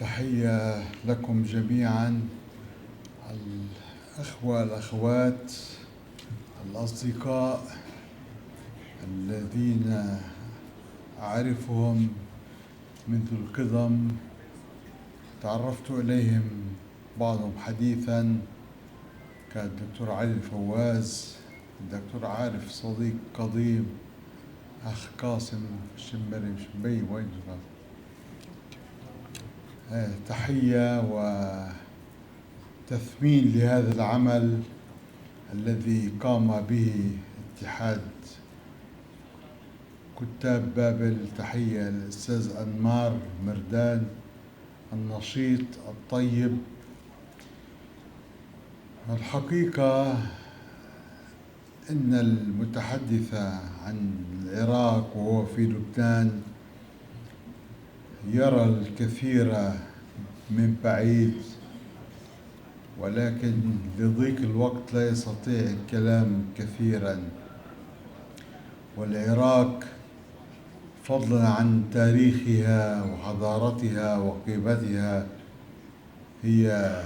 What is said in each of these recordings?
تحية لكم جميعا، الأخوة الأخوات الأصدقاء الذين أعرفهم منذ القدم. تعرفت إليهم بعضهم حديثا كالدكتور علي الفواز، الدكتور عارف صديق قديم، أخ قاسم شمبي وين تحية وتثمين لهذا العمل الذي قام به اتحاد كتاب بابل. تحية للأستاذ أنمار مردان النشيط الطيب. الحقيقة إن المتحدث عن العراق وهو في لبنان يرى الكثير من بعيد، ولكن لضيق الوقت لا يستطيع الكلام كثيرا. والعراق فضلا عن تاريخها وحضارتها وقيمتها هي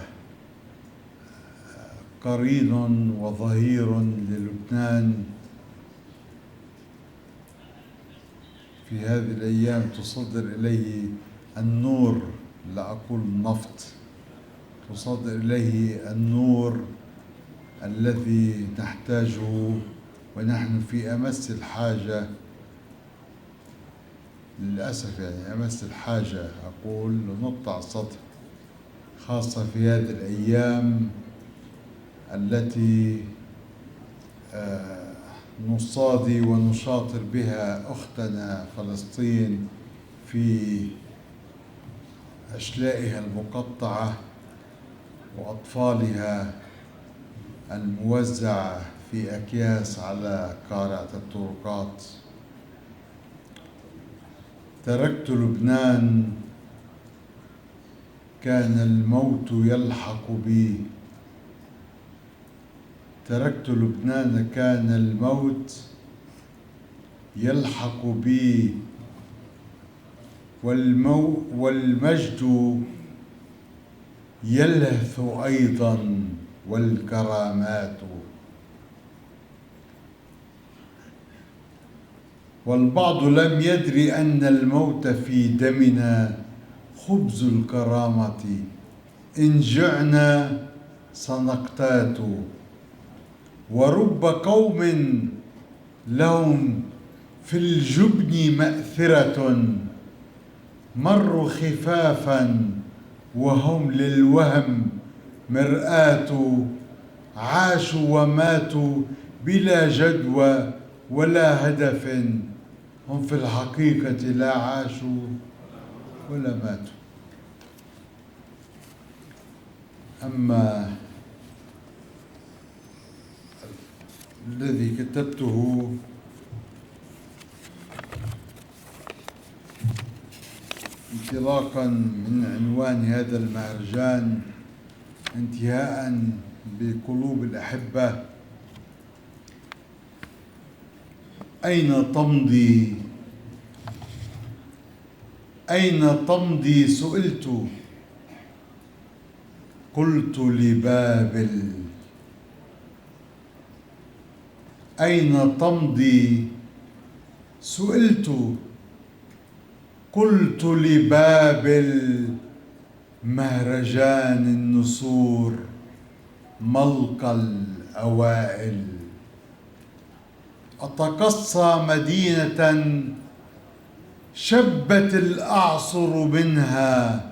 قرين وظهير للبنان. في هذه الأيام تصدر إليه النور، لا أقول النفط، تصدر إليه النور الذي نحتاجه، ونحن في أمس الحاجة للأسف، يعني أمس الحاجة أقول لنقطع السطح، خاصة في هذه الأيام التي نصادي ونشاطر بها أختنا فلسطين في أشلائها المقطعة وأطفالها الموزعة في أكياس على قارعة الطرقات. تركت لبنان كان الموت يلحق بي، تركت لبنان كان الموت يلحق بي، والمجد يلهث أيضا والكرامات. والبعض لم يدري أن الموت في دمنا خبز الكرامة، إن جعنا سنقتات. ورب قوم لهم في الجبن مأثرة، مروا خفافا وهم للوهم مرآة، عاشوا وماتوا بلا جدوى ولا هدف، هم في الحقيقة لا عاشوا ولا ماتوا. أما الذي كتبته انطلاقا من عنوان هذا المهرجان انتهاء بقلوب الأحبة: أين تمضي؟ أين تمضي؟ سئلت، قلت لبابل. أين تمضي؟ سئلت، قلت لبابل. مهرجان النسور ملقى الأوائل. أتقصى مدينة شبت الأعصر منها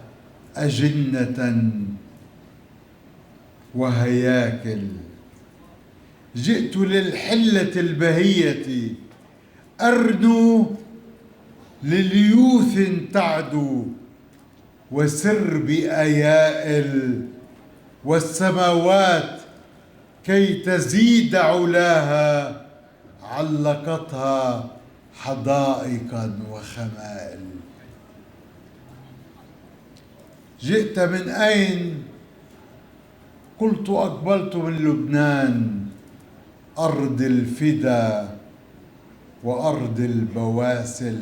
أجنة وهياكل. جئت للحلة البهية أرنو لليوث تعدو، وسرب أيائل والسماوات كي تزيد علاها علقتها حدائقا وخمائل. جئت من أين؟ قلت أقبلت من لبنان، أرض الفدا وأرض البواسل.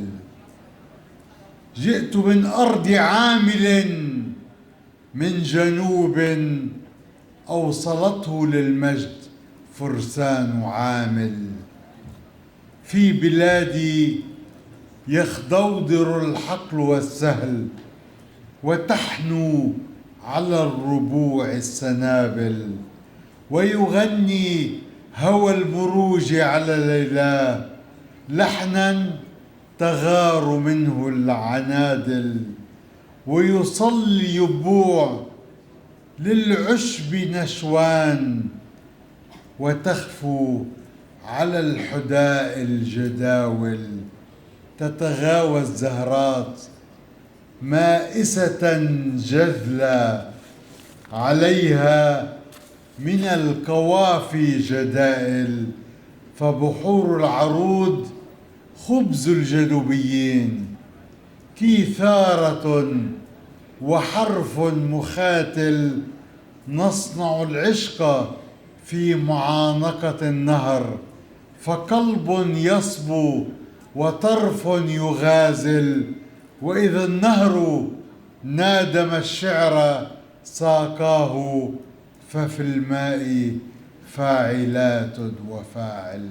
جئت من أرض عامل من جنوب أوصلته للمجد فرسان عامل. في بلادي يخضودر الحقل والسهل، وتحنو على الربوع السنابل، ويغني هوى المروج على ليلاه لحنا تغار منه العنادل، ويصلي يبوع للعشب نشوان، وتخفو على الحداء الجداول، تتغاوى الزهرات مائسة جذلى، عليها من القوافي جدائل، فبحور العروض خبز الجنوبيين، كيثارة وحرف مخاتل، نصنع العشق في معانقة النهر، فقلب يصبو وطرف يغازل، وإذا النهر نادم الشعر ساقاه، ففي الماء فاعلات وفاعل.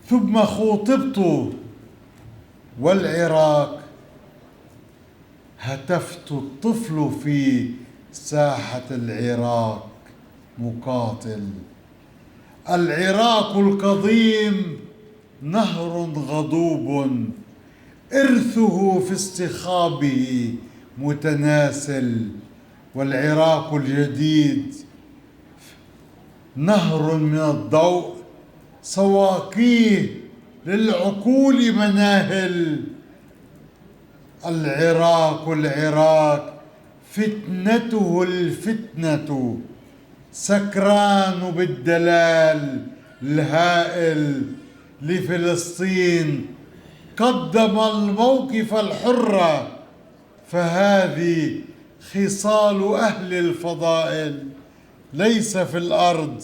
ثم خوطبت والعراق هتفت الطفل في ساحة العراق مقاتل. العراق القديم نهر غضوب، إرثه في اصطخابه متناسل، والعراق الجديد نهر من الضوء، سواقيه للعقول مناهل. العراق فتنته الفتنة، سكران بالدلال الهائل لفلسطين، قدم الموقف الحر، فهذه خصال أهل الفضائل. ليس في الأرض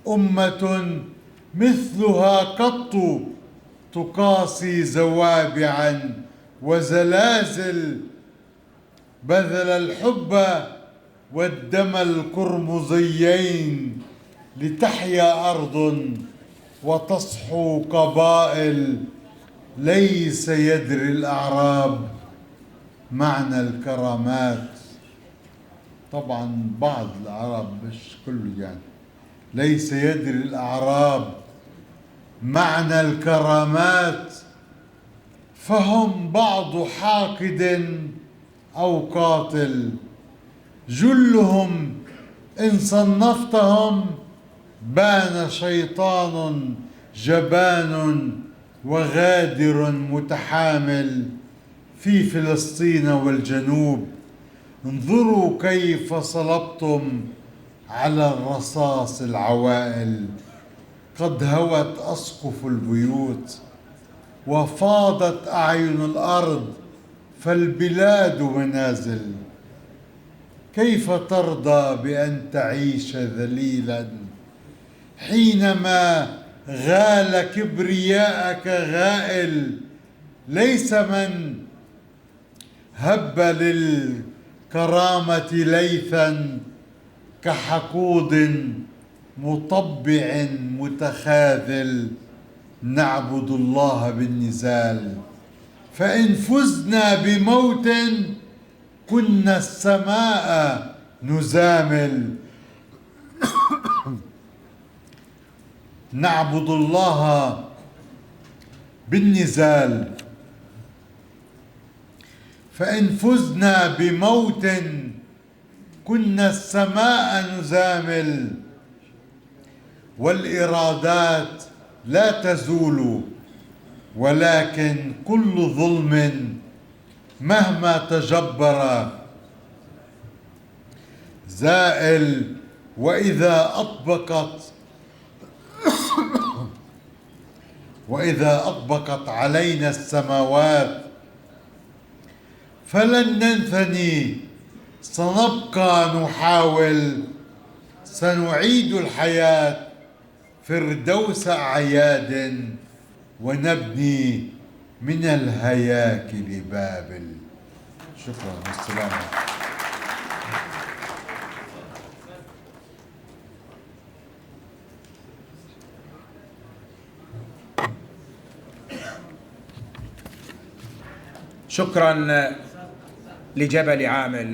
أمة مثلها قط، تقاسي زوابعا وزلازل، بذل الحب والدم القرمزيين لتحيا أرض وتصحو قبائل. ليس يدري الأعراب معنى الكرامات، طبعا بعض العرب مش كله يعني. ليس يدري الأعراب معنى الكرامات، فهم بعض حاقد أو قاتل، جلهم إن صنفتهم بان شيطان جبان وغادر متحامل. في فلسطين والجنوب انظروا كيف صلبتم على الرصاص العوائل، قد هوت أسقف البيوت وفاضت أعين الأرض، فالبلاد منازل. كيف ترضى بأن تعيش ذليلا حينما غال كبرياءك غائل؟ ليس من هب للكرامة ليثا كحقود مطبع متخاذل. نعبد الله بالنزال، فإن فزنا بموت كنا السماء نزامل. نعبد الله بالنزال، فإن فزنا بموت كنا السماء نزامل. والإرادات لا تزول، ولكن كل ظلم مهما تجبر زائل. وإذا أطبقت علينا السماوات فلن ننثني، سنبقى نحاول، سنعيد الحياة فردوس أعياد، ونبني من الهياكل بابل. شكرا والسلام. شكرا لجبل عامل.